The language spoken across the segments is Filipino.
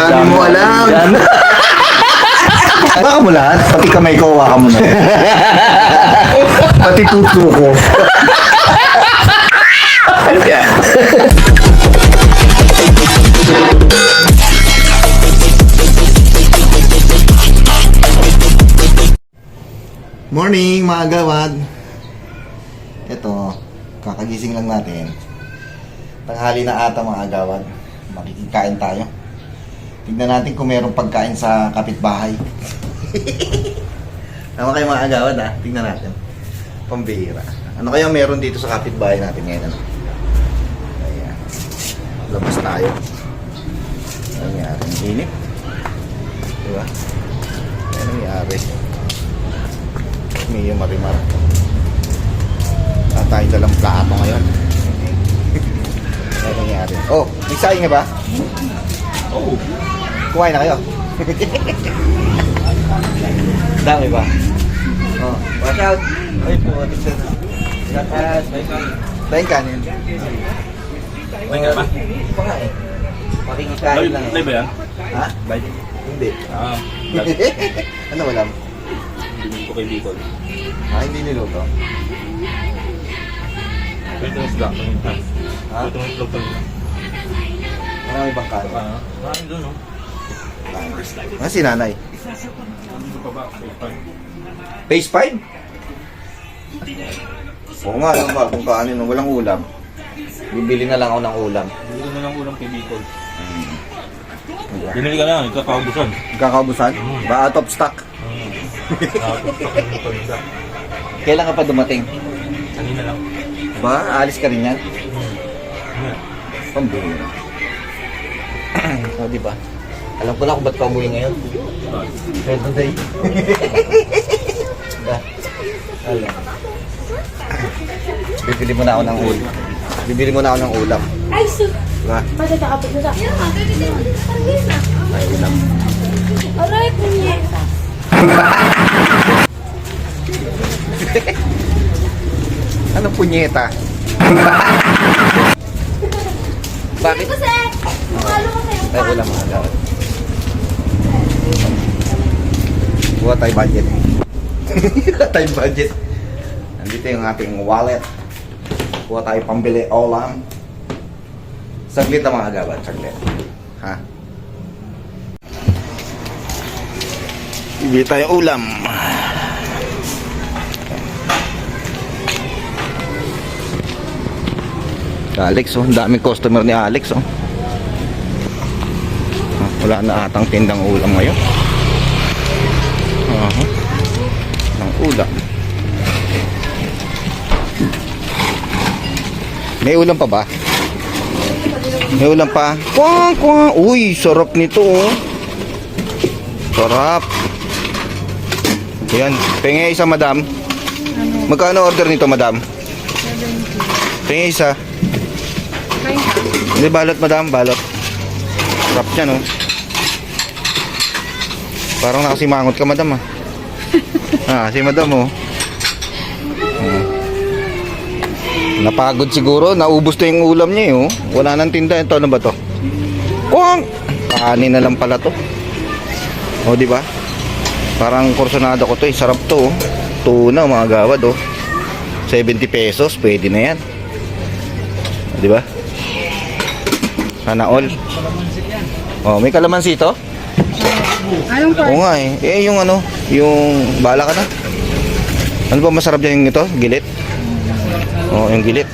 dami mo alam. Baka mo lahat, pati kamay ko, hawakan mo na. Pati tuto ko. Morning mga gawad. Ito, kakagising lang natin. Tanghali na ata mga gawad. Makikikain tayo. Tignan natin kung mayroong pagkain sa kapitbahay. Tama kayo mga agawad ha. Tingnan natin. Pambihira. Ano kaya meron dito sa kapitbahay natin ngayon? Ano? Ayan. Labas tayo. Ano nangyari? Ang init. Diba? Ano nangyari? Medyo marimar. Tayo dalang plato ngayon. Ano nangyari? Oh, may sayang nga ba? Oh. Kumain na kayo. Dami ba? Oh, watch out. Ay po, tignan na. Watch out. Dahil kanin. May nga ba? Pa nga eh. Pakikikain lang eh. Live ba yan? Ha? Live? Hindi. Ano walam? Hindi ko kay Bicol. Ah, hindi niluto. Ito yung slack. Ha? Ito yung vlog kanina. Marami bang kanin? Marami doon, no? Nga si nanay. Dito pa ba? Phase 5? Oo nga, ano ba? Kung kanin, walang ulam. Bibili na lang ako ng ulam. Dito na lang ulang kay Bicol. Binili ka lang, ikakaubusan. Kakaubusan? Ba out of stock? Kailan ka pa dumating? Kanina lang. Ba, alis ka rin yan? Pambihira. O, diba? Alam ko na kung ba't ka umuwi ngayon. Pwede day. Diba? Alam. Bibili mo na ako ng ulam. Bibili mo na ako ng ulam. Ay, sus! Diba? Pagkakapit na sa akin. Ay, ulam. Aray, punyeta. Anong punyeta? Bakit? Kasi, umalo ko sa'yo. Ay, ulam mga gawad. Buha tayo budget. Buha tayo budget. Nandito yung ating wallet. Buha tayo pambili ulam. Saglit na mga gawad, saglit. Ha? Bibili tayo ulam. Alex, oh, ang daming customer ni Alex, oh. Wala na atang tindang ulam ngayon. Ng ulam. May ulam pa ba? May ulam pa? Kwang, kwang. Uy, sarap nito, oh. Sarap. Yan, pengen isa, madam. Magkano order nito, madam? 70. Pengen isa. Hindi, balot, madam, balot. Sarap niya, no? Parang nakasimangot ka, madam, ah. Si madam, oh. Napagod siguro, naubos to yung ulam niya, oh. Wala nang tinda. Ito, ano ba to? Kuwang! Kanin na lang pala to. O, di ba? Parang kursunado ko to, eh. Sarap to, oh. Tuna, mga gawad, oh. 70 pesos, pwede na yan. O, di ba? Sana all. Oh, may kalamansi to? Anong Oo nga eh. Yung ano, yung bala ka na. Ano ba masarap dyan yung ito? Gilit? Oo, yung gilit.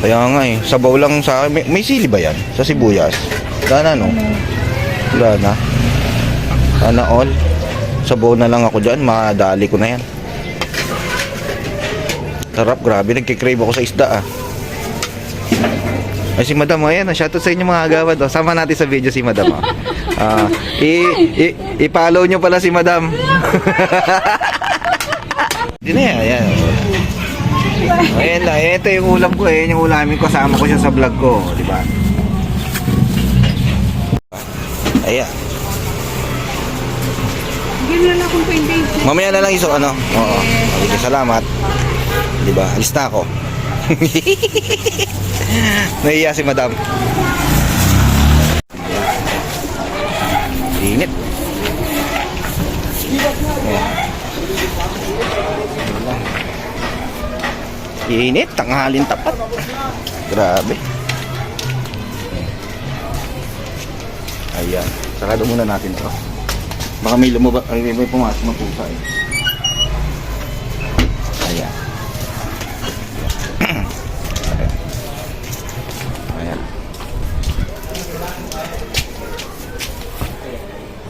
Kaya nga eh. Sabaw lang sa akin. May sili ba yan? Sa sibuyas? Wala na, no? Wala na. Sana all. Sabaw na lang ako dyan. Madali ko na yan. Sarap, grabe. Nagkikrave ako sa isda, ah. Ay, si madam, ayan, shoutout sa inyo mga agawad, oh. Sama natin sa video si madam, oh. I-follow nyo pala si madam. Hindi na yan, ayan. Ayan lang, ito yung ulam ko, eh. Yung ulamin ko, sama ko siya sa vlog ko, di ba? Ayan. Bigyan na lang akong 20. Mamaya na lang iso, ano? Oo. Okay, salamat. Di ba? Alis na ako. Nahiya si madam. Init, tanghalin tapat. Grabe. Ayan. Sarado muna natin to. Baka may lumabas, ay may pumasok na pusa eh. Ayan. Ayan.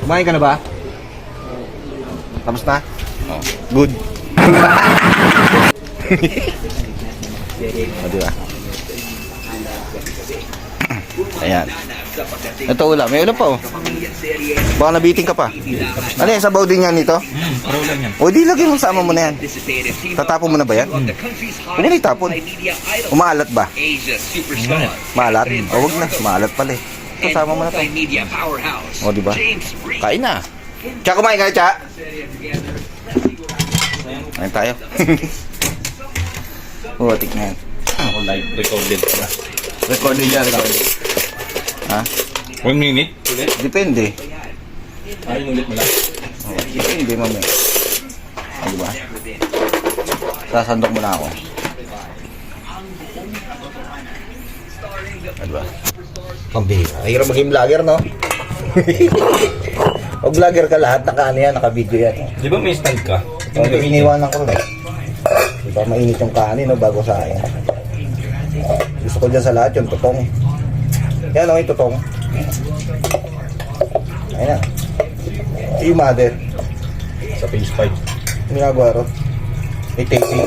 Kumain ka na ba? Tapos na? Oh, good. O, diba? Ayan. Ito ulam. May ulam pa oh. Baka nabiting ka pa. Ano yan? Sabaw din yan nito? Paraw lang yan. O di lagyan mo sama mo na yan. Tatapon mo na ba yan? Huwag mo na itapon. Umaalat ba? Maalat? O wag na. Maalat pala eh. Ito sama mo na to. O diba? Kain na. Tsa, kumain ka na, Tsa. Kain tayo. Butik na yan. Ako live recorded na. Recording yan. Ha? 1 minute? Ulit? Depende. Ay, ulit mo lang. Oh, depende mamaya. O diba? Sasandok mo na ako. O diba? Pambira. Hirap maging vlogger, no? O vlogger ka lahat, naka-ano yan, naka-video yan. Di ba may stand ka? O, iniwanan ko rin. Diba mainit yung kanin, no, bago sa akin. Gusto ko dyan sa lahat yung tutong. Yan, o, yung tutong. Ayan na. Yung mother. Sa page 5. Yung ginagawa ro. May taping.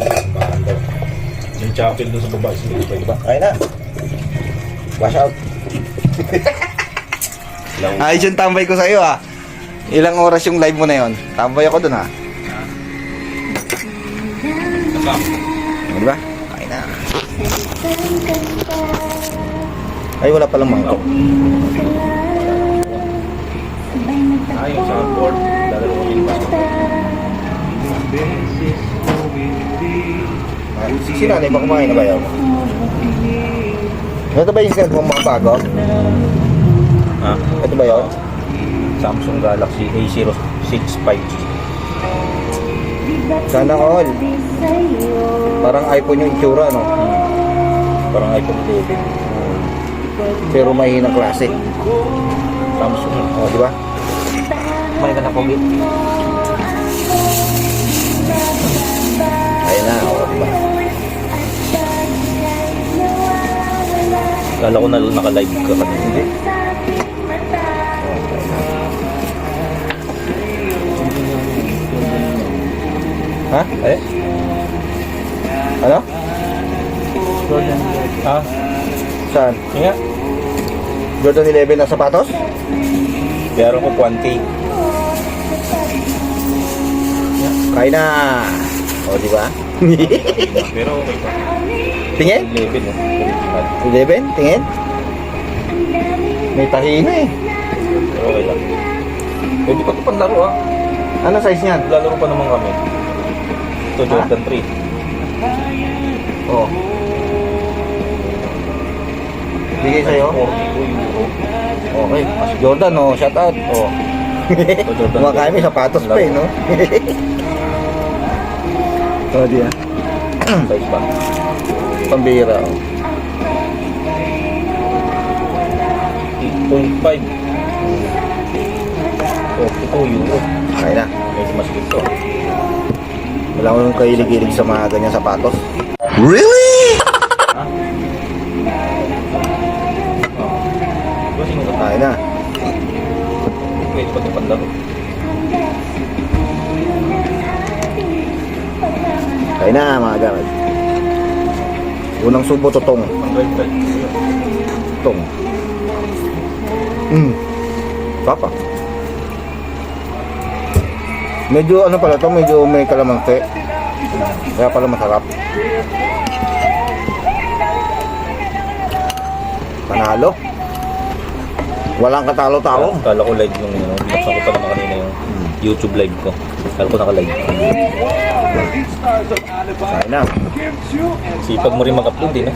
Yung chapel doon sa baba. Diba? Ayan na. Wash out. Ayos yung tambay ko sa'yo ah. Ilang oras yung live mo na yon? Tambay ako dun ah. Diba? Ayan na. Ay, wala palang mangkok. Ay, yung soundboard. Lalaro ko yung bago. Si nanay ba kumain na ba yun? Ito ba yung cellphone mga bago? Ha? Ito ba yun? Samsung Galaxy A06 5G. Sana all. Parang iPhone yung itsura, no? Parang iPhone 11. Pero mahinang klase. Samsung. O, di ba? May ka na pogi. Ayun na, o, di ba? Kala ko na naka-live ka kanina. Hindi. Ha? Eh? Ano? Ha? Saan? Nga. Jordan 11 na sapatos? Meron ko 1K. Kain na! O, di ba? Pero okay pa. Tingin? 11 oh. 11? Tingin? May tahina eh. Pero okay lang. Pwede pa ito panlaro ah. Ano size niyan? Lalaro pa naman kami. Ito Jordan 3. Oh. Bigay sa'yo? 42 euro. Okay. Jordan, oh. Shout out. Oh. Ito Jordan Kumakain may sapatos pa eh, no? Oh, di ah. Size ba? Pambira, oh. 8.5. 42 euro. Kain na. Medyo mas dito. Wala ko nung kahilig-hilig sa mga ganyan sapatos. Really? Diba sinunod? Kain na. Pwede pa ito panlaro. Kain na, mga garad. Unang subo, tutong. Ang right. Tutong. Papa. Medyo ano pala to, medyo may kalamansi. Kaya pala masarap. Panalo. Walang katalo-talo. Kala ko live nung binaksan ko pa naman kanina yung YouTube live ko. Kala ko naka-live. Kain na. Sipag mo rin mag-upload eh, no?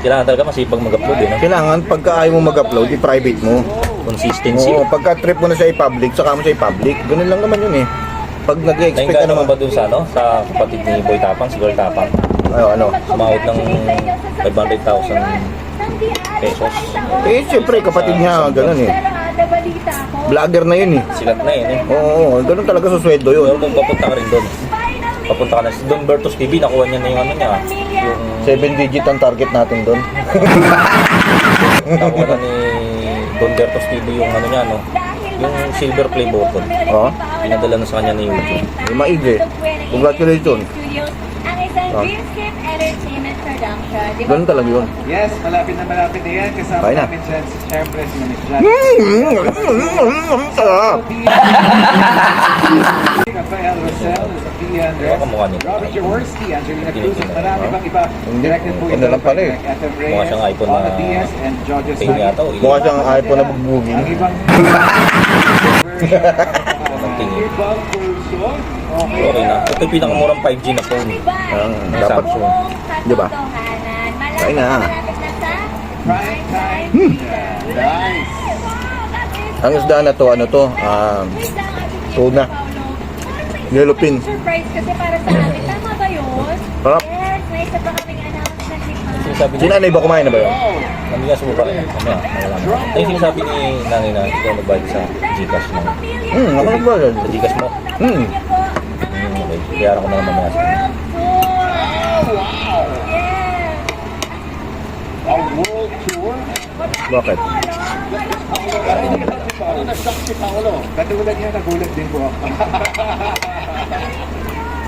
Kailangan talaga masipag mag-upload eh, no? Kailangan pagka ayaw mo mag-upload, i-private mo. Consistency. Oo, pagka trip mo na sa i-public, saka mo sa i-public. Ganun lang naman yun eh. Pag nag-expect ka Nainggan naman naman. ba dun sa, ano? Sa kapatid ni Boy Tapang, si Girl Tapang? Ano? Sumahod ng 500,000 pesos. Eh, siyempre, kapatid niya, ganun eh. Vlogger na yun eh. Sikat na yun eh. Oo, ganun talaga sa sweldo yun. Pero kung papunta ka rin doon, papunta ka na si Don Bertos TV, nakuha niya na yung ano niya, yung 7 digit ang target natin doon. nakuha na ni Don Bertos TV yung ano niya, no? Yung silver play button. Oo. Pinadala na sa kanya ni YouTube. Yung maigi. Congratulations. Ang isang Dreamscape Entertainment Production. Di ba? Ganun talaga yun. Yes, malapit na yan. Kasama Kain na. namin dyan si Siyempre, si Manix Jan. Ang sarap. Rafael Rosel, Sophia Ano Andres, kamukha niya? Robert Jaworski, Angelina Cruz, at marami Ah. pang iba. Hindi. Directed po Ano lang pala eh. FM Reyes, Mukha siyang iPhone na Paula Diaz, and Jojo tingin yata o Mukha siyang iPhone na bugbugin. Ang ibang Ang tingin. ibang person. Okay na. Ito yung pinakamurang 5G na phone. Dapat. Samsung. Di ba? Kain na. Prime time. Nice. Ang isda na to, ano to? Tuna. Yellowfin. Surprise kasi para sa amin. Tama ba yun? Sarap. Yes, may isa pa kaming announcement ni Ma'am. Sinasabi Si ni nanay ba kumain na ba yun? Kami nga sumupa rin. Kami nga. Ay, sinasabi ni nanay na ikaw nagbayad sa Gcash mo. Ako nagbayad. Sa Gcash mo? Okay. Kaya ko na naman mamaya. World Tour! Yes! A world tour. Bakit? Paolo, nag-shock si Paolo. Katulad niya, nagulat din po ako.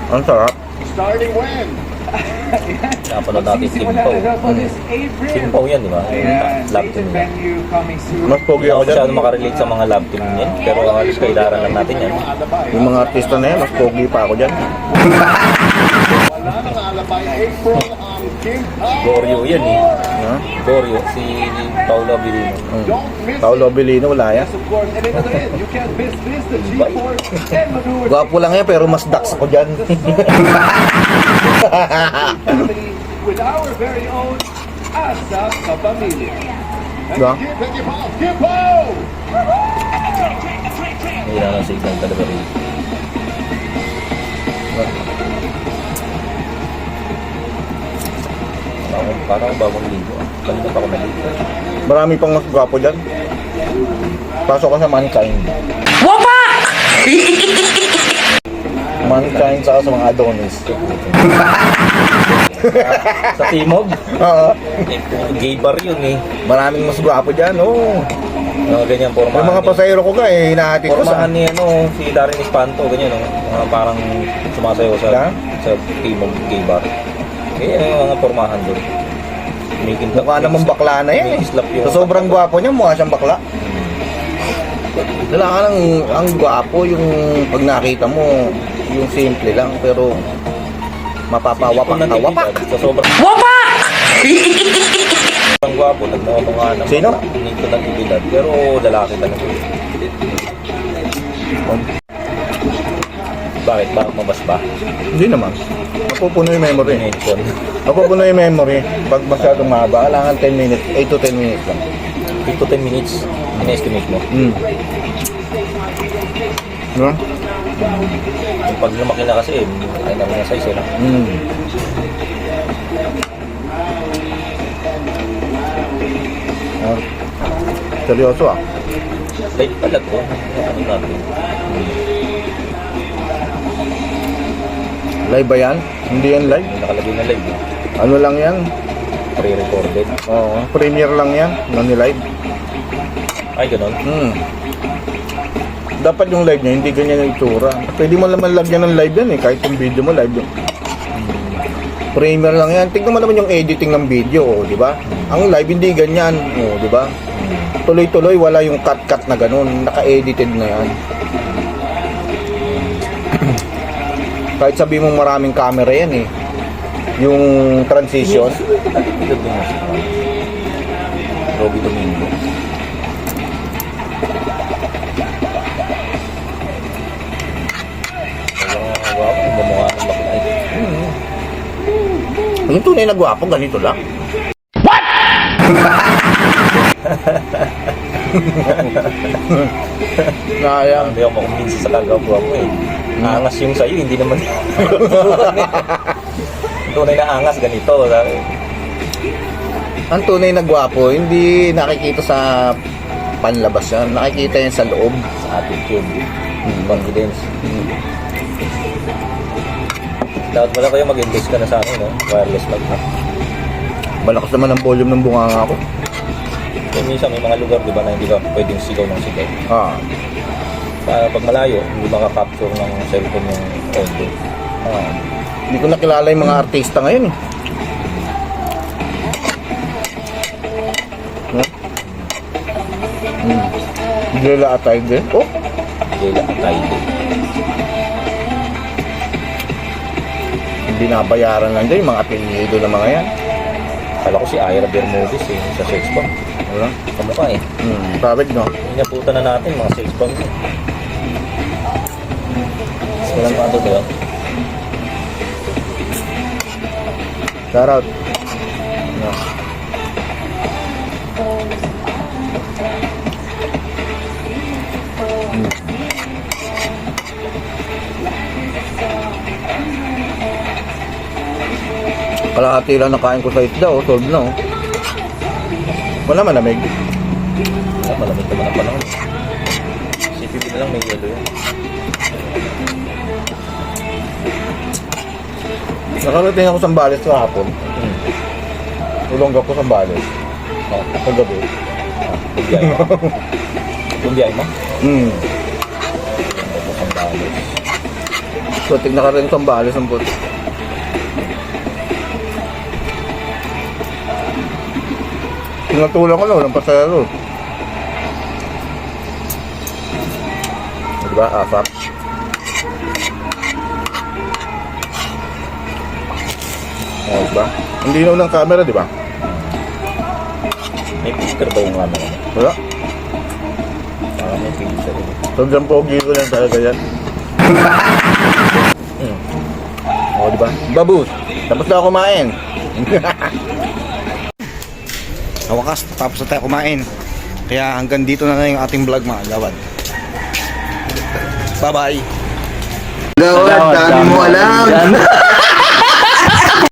Ang sarap. Starting when? Napanood natin si Timpaw. po this April. Timpaw yan, di ba? Ayan, Love station team yan. venue coming soon. Mas pogi Hindi ako ako dyan. masyado makarelate sa mga love team yan. Pero halos kailaran lang natin yan. Yung mga artista na yan, mas pogi pa ako dyan. Wala nang alabay. April, Kim Gorio yan eh. Ha? Gorio, si Paolo Abilino. Don't miss Paolo Abilino, wala yan. Yes, of course. And ito rin, you can't miss this, the G-Force and Manuwa Gwapo lang yan, pero mas dax ako dyan. family with our very own Asap Kapamilya. Diba? Thank you, Paul. Give Paul! Hindi na ng signal talaga rin. Parang bagong ligo. Kanina pa ako naligo. Marami pang mas gwapo dyan. Pasok ka sa Mankind. Mankind saka sa mga Adonis. Sa Timog, Oo. gay bar yun eh. Maraming mas gwapo dyan, oo. Mga ganyan, pormahan. Yung mga pasahero ko ka eh, hinahatid ko sa... Pormahan ni ano, si Darren Espanto, ganyan, no? Mga parang sumasayaw sa, Yeah? sa Timog gay bar. Ganyan yung mga pormahan doon. Mukha naman bakla na yan eh. Slap yung... Sa sobrang gwapo niya, mukha siyang bakla. Kailangan lang, ang gwapo yung pag nakita mo, yung simple lang, pero mapapawapak ka, wapak. Sa sobrang... Wapak! Ang gwapo, nagmamukha naman. Sino? Nito ng ibilad, pero lalaki talaga. Bakit? Bakit mabas ba? Hindi naman. Mapupuno yung memory. Mention. Mapupuno yung memory. Pag masyadong mahaba, kailangan 10 minutes, 8 to 10 minutes lang. 8 to 10 minutes, in-estimate mo. No? Yung pag lumaki na kasi, ay naman yung size, eh. Ah. Seryoso ah. Light pala to. Ano natin? Live ba yan? Hindi yan live. Yung nakalagay na live. Ano lang yan? Pre-recorded. Oo. Premiere lang yan. Nani-live. Ay, ganun. Dapat yung live niya, hindi ganyan yung itsura. Pwede mo naman lagyan ng live yan eh. Kahit yung video mo, live yun. Premiere lang yan. Tignan mo naman yung editing ng video, oh, di ba? Ang live hindi ganyan, oh, di ba? Tuloy-tuloy, wala yung cut-cut na ganun. Naka-edited na yan. Kahit sabi mong maraming camera yan eh. Yung transition. Pilot din mo. Robby Domingo. Wow, bumukha ng bakla eh. Yung tunay na gwapo, ganito lang. Sayang. Hindi ako makumbinsi sa kagawa mo eh. Angas yung sa'yo, hindi naman. tunay na angas, ganito. Sabi. Ang tunay na gwapo, hindi nakikita sa panlabas yan. Nakikita yan sa loob. Sa attitude. Confidence. Dapat pala kayo mag-invest ka na sa akin, no? Wireless mic na. Malakas naman ang volume ng bunganga ko. Kaya minsan may mga lugar, di ba, na hindi ka pwedeng sigaw ng sigaw. Ah. Para pag malayo, hindi makaka-capture ng cellphone yung audio. Ah. Hindi ko nakilala yung mga artista ngayon eh. Gila atay din. Oh, Jela Ataide. hindi nabayaran lang dyan yung mga apelyido ng mga yan. Kala ko si Ira Bermudez eh, sa sex bomb. Wala? Kamukha eh. Pabig no? Inaputan na natin mga sex bomb. Walang mga ito, diba? Shout out. No. Kalahati lang nakain ko sa isda, oh. Solve na, oh. Wala malamig. Wala, malamig naman ang panahon. CPP na lang may yelo yun. Nakarating ako sa Zambales kahapon. Ulong ako sa Zambales. Oh, Kagabi. kumbiyay mo. Kumbiyay mo? Ako sa balos. So, tignan ka rin sa Zambales ang puto. Tinatulang ko na, walang pasayaro. Diba? Asap. Oh, diba? Hindi na ng camera, diba? May filter ba yung camera? Wala. Parang may filter yun. Sobrang pogi ko lang talaga yan. Oh, diba? Babus, tapos na ako kumain. Sa wakas, tapos na tayo kumain. Kaya hanggang dito na yung ating vlog, mga gawad. Bye-bye. Gawad, dami mo alam.